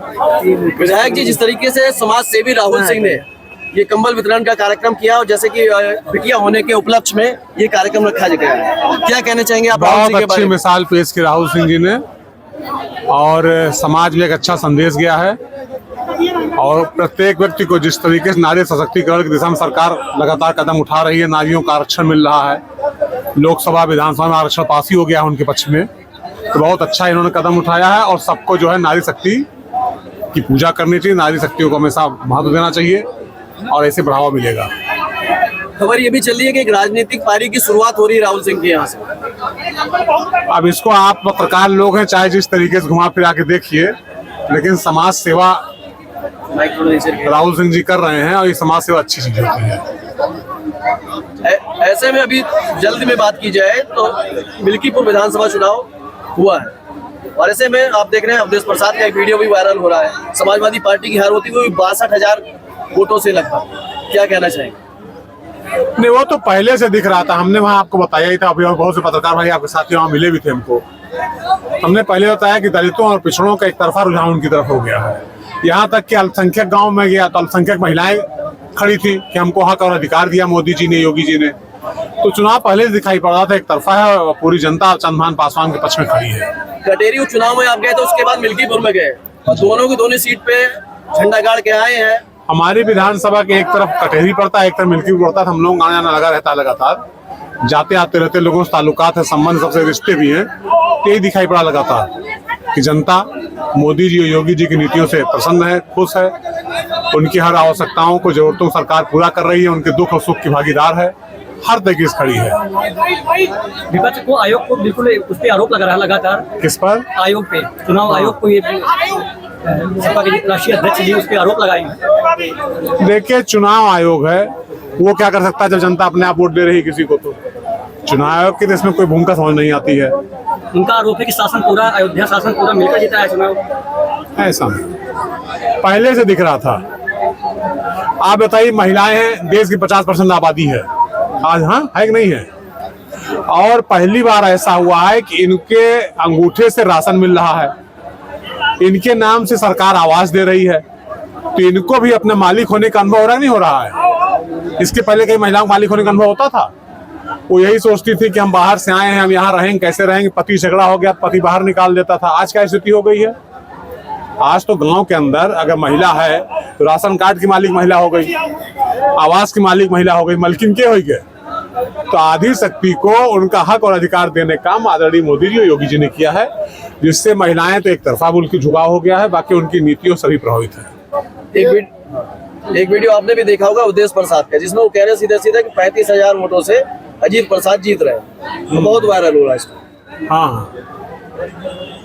विधायक जी, जिस तरीके से समाज सेवी राहुल सिंह ने ये कंबल वितरण का कार्यक्रम किया और जैसे कि बिटिया होने के उपलक्ष्य में ये कार्यक्रम रखा गया है, क्या कहना चाहेंगे आप? बहुत अच्छी मिसाल पेश की राहुल सिंह जी ने और समाज में एक अच्छा संदेश गया है। और प्रत्येक व्यक्ति को जिस तरीके से नारी सशक्तिकरण की दिशा में सरकार लगातार कदम उठा रही है, नारियों का आरक्षण मिल रहा है, लोकसभा विधानसभा में आरक्षण पास ही हो गया है उनके पक्ष में, तो बहुत अच्छा इन्होंने कदम उठाया है। और सबको जो है नारी शक्ति की पूजा करनी चाहिए, नारी शक्तियों को हमेशा महत्व देना चाहिए और ऐसे बढ़ावा मिलेगा। खबर ये भी चल रही है कि एक राजनीतिक पारी की शुरुआत हो रही है राहुल सिंह के यहाँ से। अब इसको आप पत्रकार लोग हैं, चाहे जिस तरीके से घुमा फिरा के देखिए, लेकिन समाज सेवा राहुल सिंह जी कर रहे हैं और ये समाज सेवा अच्छी चीज होती है। ऐसे में अभी जल्द में बात की जाए तो मिल्कीपुर विधानसभा चुनाव हुआ है और ऐसे में आप देख रहे हैं अवधेश प्रसाद का एक वीडियो भी वायरल हो रहा है। समाजवादी पार्टी की हार होती हुई 62,000 वोटों से लगभग, क्या कहना चाहेंगे? नहीं, वो तो पहले से दिख रहा था, हमने वहाँ आपको बताया ही था। अभी और बहुत से पत्रकार भाई आपके साथी वहाँ मिले भी थे हमको। हमने पहले बताया कि दलितों और पिछड़ों का एक तरफा रुझान उनकी तरफ हो गया है। यहाँ तक कि अल्पसंख्यक गांव में गया तो अल्पसंख्यक महिलाएं खड़ी थी कि हमको हक और अधिकार दिया मोदी जी ने, योगी जी ने। तो चुनाव पहले से दिखाई पड़ रहा था एक तरफा है और पूरी जनता चंद्रभान पासवान के पक्ष में खड़ी है। कटेरी उपचुनाव में आप गए तो उसके बाद मिल्कीपुर में गए और दोनों की दोनों सीट पे झंडा गाड़ के आए हैं। हमारी विधानसभा के एक तरफ कटेरी पड़ता है, एक तरफ मिल्कीपुर पड़ता है। हम लोग आना जाना लगा रहता है लगातार, जाते आते रहते लोगों से ताल्लुकात है, संबंध सबसे रिश्ते भी हैं। यही दिखाई पड़ा लगातार कि जनता मोदी जी और योगी जी की नीतियों से प्रसन्न है, खुश है, उनकी हर आवश्यकताओं को, जरूरतों को सरकार पूरा कर रही है, उनके दुख और सुख की भागीदार है, हर तरीके से खड़ी है। विपक्ष को, आयोग को बिल्कुल उस पर आरोप लग रहा है लगातार। किस पर? आयोग पे, चुनाव आयोग को, ये सपा के राष्ट्रीय अध्यक्ष जी उस पर आरोप लगाए हैं। देखिए, चुनाव आयोग है, वो क्या कर सकता है जब जनता अपने आप वोट दे रही किसी को? तो चुनाव आयोग की तो इसमें कोई भूमिका समझ नहीं आती है। उनका आरोप है कि शासन पूरा, अयोध्या शासन पूरा मिलकर जीता है चुनाव। ऐसा पहले से दिख रहा था। आप बताइए, महिलाएं हैं, देश की 50% आबादी है आज, हाँ है कि नहीं है? और पहली बार ऐसा हुआ है कि इनके अंगूठे से राशन मिल रहा है, इनके नाम से सरकार आवास दे रही है, तो इनको भी अपने मालिक होने का अनुभव हो रहा नहीं हो रहा है? इसके पहले कई महिलाओं को मालिक होने का अनुभव होता था? वो यही सोचती थी कि हम बाहर से आए हैं, हम यहाँ रहेंगे, कैसे रहेंगे, पति झगड़ा हो गया, पति बाहर निकाल देता था। आज क्या स्थिति हो गई है? आज तो गांव के अंदर अगर महिला है तो राशन कार्ड की मालिक महिला हो गई, आवास की मालिक महिला हो गई, मलकिन के हो गए। तो आधी शक्ति को उनका हक और अधिकार देने का काम आदरणीय मोदी जी और योगी जी ने किया है, जिससे महिलाएं तो एक तरफा बुल की झुकाव हो गया है, बाकी उनकी नीतियों सभी प्रभावित है। एक वीडियो आपने भी देखा होगा अवधेश प्रसाद का, जिसमें वो कह रहे सीधे सीधे कि 35,000 वोटों से अजीत प्रसाद जीत रहे हैं, तो बहुत वायरल हो रहा है। हाँ,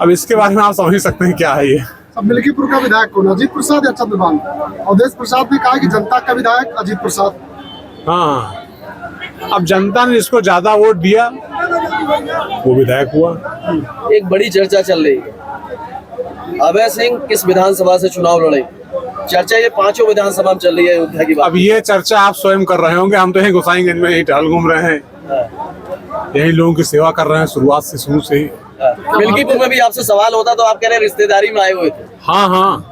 अब इसके बारे में आप समझ सकते हैं क्या है ये। अब मिल्कीपुर का विधायक कौन, अजीत प्रसाद या चंद्रभान? अवधेश प्रसाद ने कहा कि जनता का विधायक अजीत प्रसाद। हाँ, अब जनता ने जिसको ज्यादा वोट दिया वो विधायक हुआ। एक बड़ी चर्चा चल रही है, अभय सिंह किस विधानसभा से चुनाव लड़े? चर्चा ये 5 विधानसभा में चल रही है अयोध्या की बात। अब ये चर्चा आप स्वयं कर रहे होंगे, हम तो यही गोसाईगंज में यही टहल घूम रहे हैं, यही लोगों की सेवा कर रहे हैं शुरुआत से, शुरू से ही। मिल्कीपुर में भी आपसे सवाल होता तो आप कह रहे रिश्तेदारी में आए हुए थे। हाँ हाँ,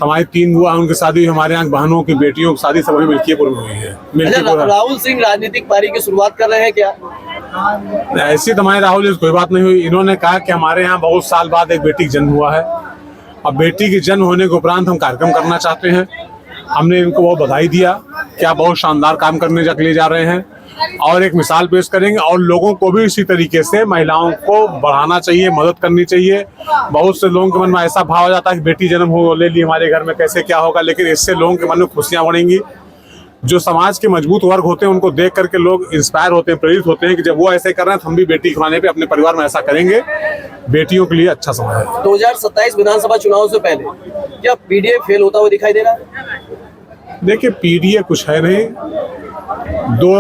हमारी 3 बुआ उनकी शादी, हमारे यहाँ बहनों की बेटियों की शादी सभी मिल्कीपुर में हुई है। मिल्कीपुर। राहुल सिंह राजनीतिक पारी की शुरुआत कर रहे हैं क्या? ऐसी तो हमारे राहुल जी कोई बात नहीं हुई। इन्होंने कहा कि हमारे यहाँ बहुत साल बाद एक बेटी का जन्म हुआ है, अब बेटी की जन्म होने के उपरांत हम कार्यक्रम करना चाहते हैं। हमने इनको बहुत बधाई दिया कि आप बहुत शानदार काम करने के लिए जा रहे हैं और एक मिसाल पेश करेंगे, और लोगों को भी इसी तरीके से महिलाओं को बढ़ाना चाहिए, मदद करनी चाहिए। बहुत से लोगों के मन में ऐसा भाव आ जाता है कि बेटी जन्म हो ले ली हमारे घर में, कैसे क्या होगा, लेकिन इससे लोगों के मन में खुशियां बढ़ेंगी। जो समाज के मजबूत वर्ग होते हैं उनको देख करके लोग इंस्पायर होते हैं, प्रेरित होते हैं कि जब वो ऐसे कर रहे हैं तो हम भी बेटी के खाने पे अपने परिवार में ऐसा करेंगे। बेटियों के लिए अच्छा समय है। 2027 विधानसभा चुनाव से पहले क्या पीडीए फेल होता हुआ दिखाई दे रहा है? देखिए, पीडीए कुछ है नहीं, 2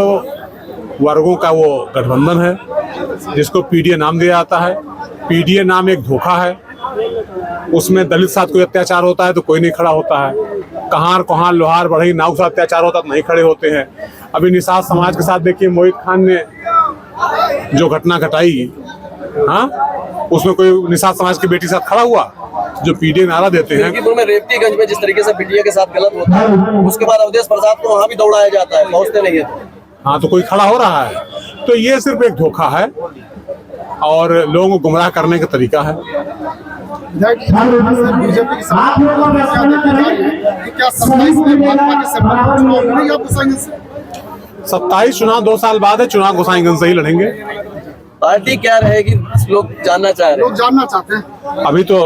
वर्गों का वो गठबंधन है जिसको पीडीए नाम दिया जाता है। पीडीए नाम एक धोखा है, उसमें दलित साथ कोई अत्याचार होता है तो कोई नहीं खड़ा होता है, कहार कोहार लोहार बढ़ई नाव से अत्याचार होता तो नहीं खड़े होते हैं। अभी निषाद समाज के साथ देखिए, मोहित खान ने जो घटना घटाई, हाँ, उसमें कोई निषाद समाज की बेटी के साथ खड़ा हुआ? जो पीडीए नारा देते हैं। मिल्कीपुर में रेवतीगंज में जिस तरीके से पीडीए के साथ गलत होता है, उसके बाद अवधेश प्रसाद को वहां भी दौड़ाया जाता है, पहुंचते नहीं है। हाँ, तो कोई खड़ा हो रहा है, तो ये सिर्फ एक धोखा है और लोगों को गुमराह करने का तरीका है। बीजेपी की सरकार क्या देखी जा रही है कि क्या 27 में भाजपा के सरकार चुनाव लड़ेगी आप गोसाईगंज से? 27 चुनाव 2 साल बाद है, चुनाव गोसाईगंज से ही लड़ेंगे। पार्टी क्या रहेगी लोग जानना चाह रहे हैं। लोग जानना चाहते हैं। अभी तो